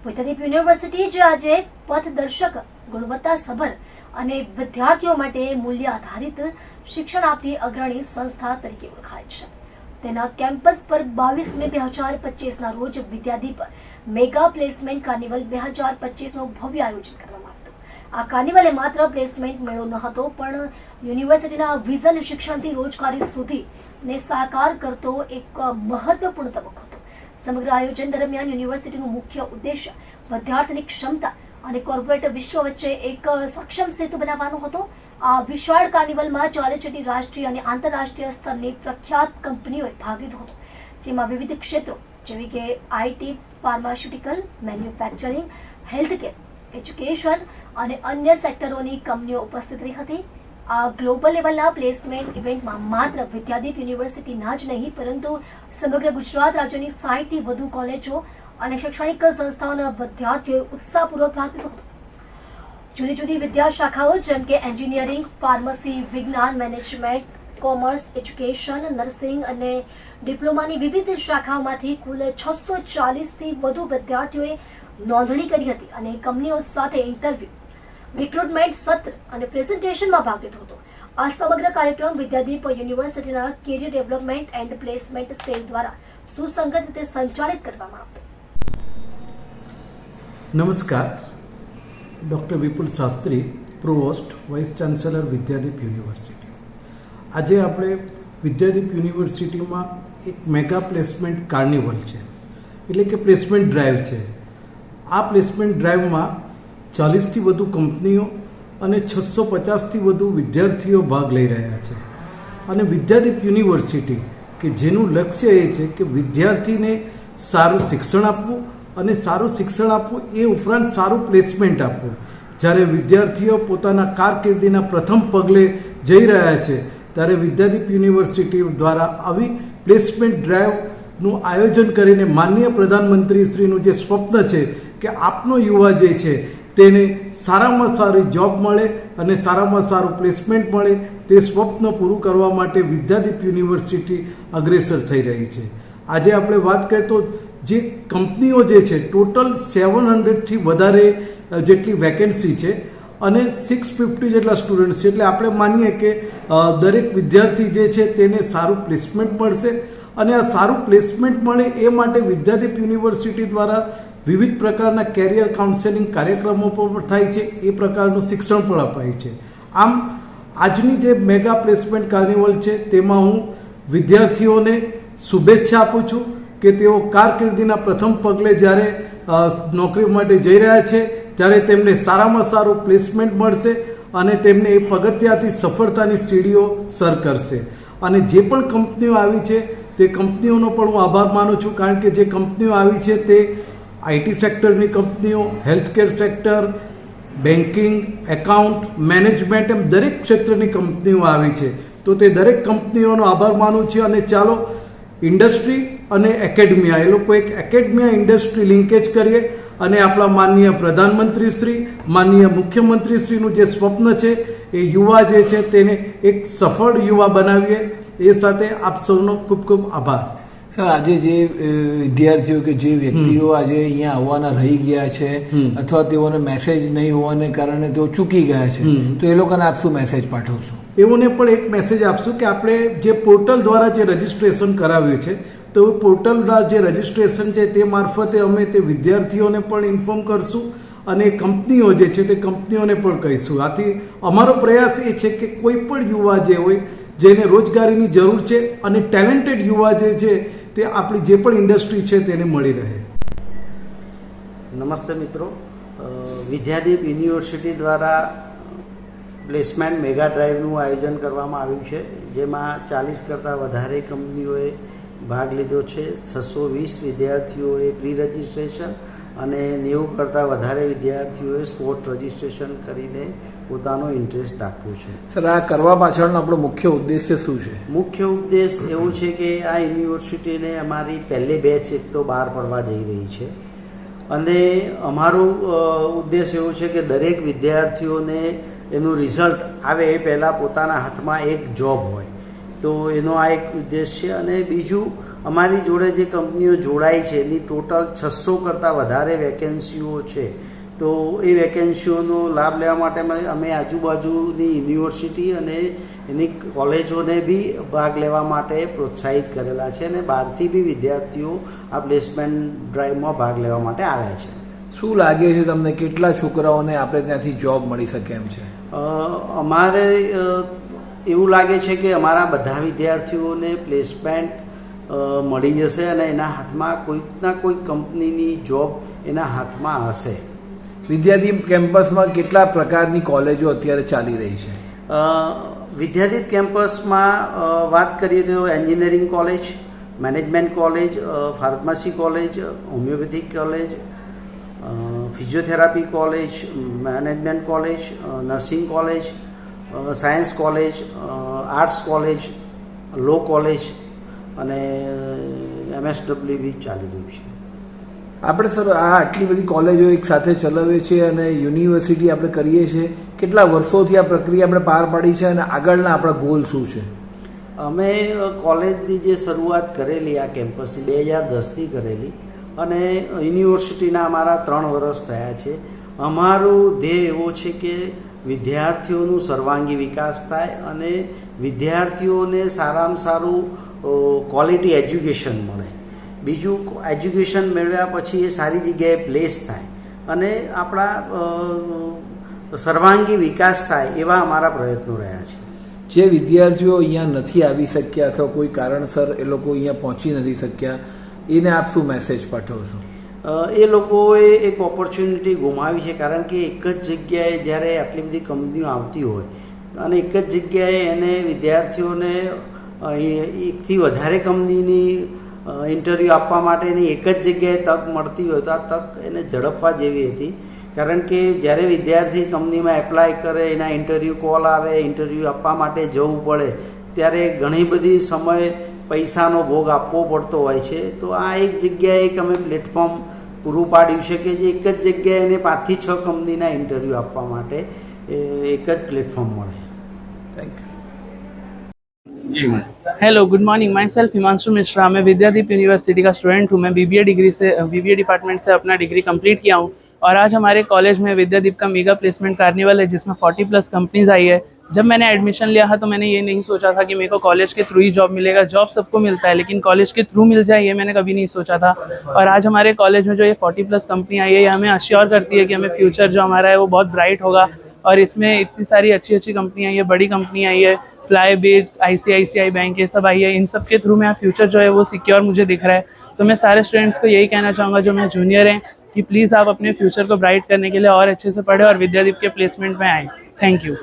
Vidyadeep university જે આજે પથદર્શક ગુણવત્તાસભર અને વિદ્યાર્થીઓ માટે મૂલ્ય આધારિત શિક્ષણ આપતી અગ્રણી સંસ્થા તરીકે ઓળખાય છે, તેના કેમ્પસ પર 22 મે 2025 ના રોજ વિદ્યાદીપ મેગા પ્લેસમેન્ટ કાર્નિવલ 2025 નું ભવ્ય આયોજન કરવામાં આવ્યું. આ કાર્નિવલે માત્ર પ્લેસમેન્ટ મેળો ન હતો, પણ યુનિવર્સિટીના વિઝન શિક્ષણથી રોજગારી સુધી ને સાકાર કરતો એક મહત્વપૂર્ણ તબક્કો હતો. સમગ્ર આયોજન દરમિયાન યુનિવર્સિટીનું મુખ્ય ઉદ્દેશ્ય વિદ્યાર્થીની ક્ષમતા અને કોર્પોરેટ વિશ્વ વચ્ચે એક સક્ષમ સેતુ બનાવવાનો હતો. આ વિશાળ કાર્નિવલમાં 40 જેટલી રાષ્ટ્રીય અને આંતરરાષ્ટ્રીય સ્તરની પ્રખ્યાત કંપનીઓએ ભાગ લીધો હતો, જેમાં વિવિધ ક્ષેત્રો જેવી કે IT, pharmaceutical, manufacturing, healthcare, education અને અન્ય સેક્ટરોની કંપનીઓ ઉપસ્થિત રહી હતી. આ ગ્લોબલ લેવલના પ્લેસમેન્ટ ઇવેન્ટમાં માત્ર વિદ્યાદીપ યુનિવર્સિટીના જ નહીં, પરંતુ સમગ્ર ગુજરાત રાજ્યની 60 થી વધુ કોલેજો અને શૈક્ષણિક સંસ્થાઓના વિદ્યાર્થીઓએ ઉત્સાહપૂર્વક ભાગ લીધો હતો. જુદી જુદી વિદ્યા શાખાઓ જેમ કે એન્જિનિયરિંગ, ફાર્મસી, વિજ્ઞાન, મેનેજમેન્ટ, કોમર્સ, એજ્યુકેશન, નર્સિંગ અને ડિપ્લોમાની વિવિધ શાખાઓમાંથી કુલ 640 થી વધુ વિદ્યાર્થીઓએ નોંધણી કરી હતી અને કંપનીઓ સાથે ઇન્ટરવ્યુ, રિક્રુટમેન્ટ સત્ર અને પ્રેઝન્ટેશનમાં ભાગ લીધો હતો. આ સમગ્ર કાર્યક્રમ વિદ્યાદીપ યુનિવર્સિટીના career development and placement cell દ્વારા સુસંગત રીતે સંચાલિત કરવામાં આવતો. નમસ્કાર, doctor Vipul Shastri, provost, vice chancellor Vidyadeep university. આજે આપણે વિદ્યાદીપ યુનિવર્સિટીમાં એક મેગા પ્લેસમેન્ટ કાર્નિવલ છે, એટલે કે પ્લેસમેન્ટ ડ્રાઈવ છે. આ પ્લેસમેન્ટ ડ્રાઈવમાં 40થી વધુ કંપનીઓ અને 650થી વધુ વિદ્યાર્થીઓ ભાગ લઈ રહ્યા છે. અને વિદ્યાદીપ યુનિવર્સિટી કે જેનું લક્ષ્ય એ છે કે વિદ્યાર્થીને સારું શિક્ષણ આપવું અને સારું શિક્ષણ આપવું એ ઉપરાંત સારું પ્લેસમેન્ટ આપવું. જ્યારે વિદ્યાર્થીઓ પોતાના કારકિર્દીના પ્રથમ પગલે જઈ રહ્યા છે, ત્યારે વિદ્યાદીપ યુનિવર્સિટી દ્વારા આવી પ્લેસમેન્ટ ડ્રાઈવનું આયોજન કરીને માનનીય પ્રધાનમંત્રીશ્રીનું જે સ્વપ્ન છે કે આપનો યુવા જે છે તેને સારામાં સારી જોબ મળે અને સારામાં સારું પ્લેસમેન્ટ મળે, તે સ્વપ્ન પૂરું કરવા માટે વિદ્યાદીપ યુનિવર્સિટી અગ્રેસર થઈ રહી છે. આજે આપણે વાત કરીએ તો જે કંપનીઓ જે છે, ટોટલ 700થી વધારે જેટલી વેકેન્સી છે અને 650 જેટલા સ્ટુડન્ટ છે. એટલે આપણે માનીએ કે દરેક વિદ્યાર્થી જે છે તેને સારું પ્લેસમેન્ટ મળશે અને આ સારું પ્લેસમેન્ટ મળે એ માટે વિદ્યાદીપ યુનિવર્સિટી દ્વારા વિવિધ પ્રકારના કેરિયર કાઉન્સેલિંગ કાર્યક્રમો પણ થાય છે, એ પ્રકારનું શિક્ષણ પણ અપાય છે. આમ આજની જે મેગા પ્લેસમેન્ટ કાર્નિવલ છે તેમાં હું વિદ્યાર્થીઓને શુભેચ્છા આપું છું કે તેઓ કારકિર્દીના પ્રથમ પગલે જ્યારે નોકરી માટે જઈ રહ્યા છે ત્યારે તેમને સારામાં સારું પ્લેસમેન્ટ મળશે અને તેમને એ પગથિયાથી સફળતાની સીડીઓ સર કરશે. અને જે પણ કંપનીઓ આવી છે તે કંપનીઓનો પણ હું આભાર માનું છું, કારણ કે જે કંપનીઓ આવી છે તે આઈટી સેક્ટરની કંપનીઓ, healthcare sector, banking, account, management, એમ દરેક ક્ષેત્રની કંપનીઓ આવી છે. તો તે દરેક કંપનીઓનો આભાર માનું છું. અને ચાલો ઇન્ડસ્ટ્રી અને એકેડમિયા, એ લોકો એક એકેડમિયા ઇન્ડસ્ટ્રી લિંકેજ કરીએ અને આપણા માનનીય પ્રધાનમંત્રીશ્રી, માનનીય મુખ્યમંત્રીશ્રીનું જે સ્વપ્ન છે એ યુવા જે છે તેને એક સફળ યુવા બનાવીએ. એ સાથે આપ સૌનો ખૂબ ખૂબ આભાર. સર, આજે જે વિદ્યાર્થીઓ કે જે વ્યક્તિઓ આજે અહીંયા આવવાના રહી ગયા છે અથવા તેઓને મેસેજ નહીં હોવાને કારણે તેઓ ચૂકી ગયા છે, તો એ લોકોને આપ શું મેસેજ પાઠવશો? એઓને પણ એક મેસેજ આપશું કે આપણે જે પોર્ટલ દ્વારા જે રજીસ્ટ્રેશન કરાવ્યું છે, તો પોર્ટલના જે રજીસ્ટ્રેશન છે તે મારફતે અમે તે વિદ્યાર્થીઓને પણ ઇન્ફોર્મ કરશું અને કંપનીઓ જે છે તે કંપનીઓને પણ કહીશું. આથી અમારો પ્રયાસ એ છે કે કોઈ પણ યુવા જે હોય જેને રોજગારીની જરૂર છે અને ટેલેન્ટેડ યુવા જે છે તે આપણી જે પણ ઇન્ડસ્ટ્રી છે તેને મળી રહે. નમસ્તે મિત્રો, વિદ્યાદીપ યુનિવર્સિટી દ્વારા પ્લેસમેન્ટ મેગા ડ્રાઈવનું આયોજન કરવામાં આવ્યું છે, જેમાં 40 કરતાં વધારે કંપનીઓએ ભાગ લીધો છે. 620 વિદ્યાર્થીઓએ પ્રી રજિસ્ટ્રેશન અને 90 કરતાં વધારે વિદ્યાર્થીઓએ સ્પોટ રજિસ્ટ્રેશન કરીને પોતાનો ઇન્ટરેસ્ટ દાખવ્યો છે. સર, આ કરવા પાછળનો આપણો મુખ્ય ઉદ્દેશ્ય શું છે? મુખ્ય ઉદ્દેશ એવું છે કે આ યુનિવર્સિટીને અમારી પહેલી બેચ એક તો બહાર પડવા જઈ રહી છે અને અમારું ઉદ્દેશ એવું છે કે દરેક વિદ્યાર્થીઓને એનું રિઝલ્ટ આવે એ પહેલાં પોતાના હાથમાં એક જોબ હોય, તો એનો આ એક ઉદ્દેશ છે. અને બીજું અમારી જોડે જે કંપનીઓ જોડાઈ છે એની ટોટલ 600 કરતાં વધારે વેકેન્સીઓ છે. તો એ વેકેન્સીઓનો લાભ લેવા માટે અમે આજુબાજુની યુનિવર્સિટી અને એની કોલેજોને બી ભાગ લેવા માટે પ્રોત્સાહિત કરેલા છે અને બહારથી બી વિદ્યાર્થીઓ આ પ્લેસમેન્ટ ડ્રાઈવમાં ભાગ લેવા માટે આવ્યા છે. શું લાગે છે તમને, કેટલા છોકરાઓને આપણે ત્યાંથી જોબ મળી શકે એમ છે? અમારે એવું લાગે છે કે અમારા બધા વિદ્યાર્થીઓને પ્લેસમેન્ટ મળી જશે અને એના હાથમાં કોઈકના કોઈક કંપનીની જોબ એના હાથમાં હશે. વિદ્યાદીપ કેમ્પસમાં કેટલા પ્રકારની કોલેજો અત્યારે ચાલી રહી છે? વિદ્યાદીપ કેમ્પસમાં વાત કરીએ તો engineering college, management college, pharmacy college, homeopathic college, physiotherapy college, management college, nursing college, science college, arts college, law college અને MSW બી ચાલી રહ્યું છે. આપણે સર આ આટલી બધી કોલેજો એક સાથે ચલાવીએ છીએ અને યુનિવર્સિટી આપણે કરીએ છીએ, કેટલા વર્ષોથી આ પ્રક્રિયા આપણે પાર પાડી છે અને આગળના આપણા ગોલ શું છે? અમે કોલેજની જે શરૂઆત કરેલી આ કેમ્પસની 2010થી કરેલી અને યુનિવર્સિટીના અમારા 3 વર્ષ થયા છે. અમારું ધ્યેય એવો છે કે વિદ્યાર્થીઓનું સર્વાંગી વિકાસ થાય અને વિદ્યાર્થીઓને સારામાં સારું ક્વોલિટી એજ્યુકેશન મળે. બીજું, એજ્યુકેશન મેળવ્યા પછી એ સારી જગ્યાએ પ્લેસ થાય અને આપણા સર્વાંગી વિકાસ થાય એવા અમારા પ્રયત્નો રહ્યા છે. જે વિદ્યાર્થીઓ અહીંયા નથી આવી શક્યા અથવા કોઈ કારણસર એ લોકો અહીંયા પહોંચી નથી શક્યા, એને આપ શું મેસેજ પાઠવશો? એ લોકોએ એક ઓપોર્ચ્યુનિટી ગુમાવી છે, કારણ કે એક જ જગ્યાએ જ્યારે આટલી બધી કંપનીઓ આવતી હોય અને એક જ જગ્યાએ એને વિદ્યાર્થીઓને એકથી વધારે કંપનીની ઇન્ટરવ્યૂ આપવા માટેની એક જ જગ્યાએ તક મળતી હોય તો આ તક એને ઝડપવા જેવી હતી. કારણ કે જ્યારે વિદ્યાર્થી કંપનીમાં એપ્લાય કરે, એના ઇન્ટરવ્યૂ કોલ આવે, ઇન્ટરવ્યૂ આપવા માટે જવું પડે, ત્યારે ઘણી બધી સમય પૈસાનો ભોગ આપવો પડતો હોય છે. તો આ એક જગ્યાએ એક અમે પ્લેટફોર્મ પૂરું પાડ્યું છે કે જે એક જ જગ્યાએ એને 5 થી 6 કંપનીના ઇન્ટરવ્યૂ આપવા માટે એક જ પ્લેટફોર્મ મળે. Thank you. Hello, good morning. My self Himanshu Mishra. मैं विद्यादीप यूनिवर्सिटी का स्टूडेंट हूँ. मैं बीबीए डिपार्टमेंट से अपना डिग्री कंप्लीट किया हूँ और आज हमारे कॉलेज में विद्यादीप का मेगा प्लेसमेंट कार्निवल है जिसमें 40+ कंपनीज आई है. जब मैंने एडमिशन लिया था तो मैंने ये नहीं सोचा था कि मेरे को कॉलेज के थ्रू ही जॉब मिलेगा. जॉब सबको मिलता है लेकिन कॉलेज के थ्रू मिल जाए ये मैंने कभी नहीं सोचा था. और आज हमारे कॉलेज में जो ये 40+ कंपनी आई है ये हमें अश्योर करती है कि हमें फ्यूचर जो हमारा है वो बहुत ब्राइट होगा. और इसमें इतनी सारी अच्छी अच्छी कंपनी आई है, बड़ी कंपनी आई है, फ्लाईबिट्स, ICICI बैंक, ये सब आई है. इन सब के थ्रू मेरा फ्यूचर जो है वो सिक्योर मुझे दिख रहा है. तो मैं सारे स्टूडेंट्स को यही कहना चाहूँगा जो मेरे जूनियर हैं कि प्लीज़ आप अपने फ्यूचर को ब्राइट करने के लिए और अच्छे से पढ़ें और विद्यादीप के प्लेसमेंट में आएँ. Thank you.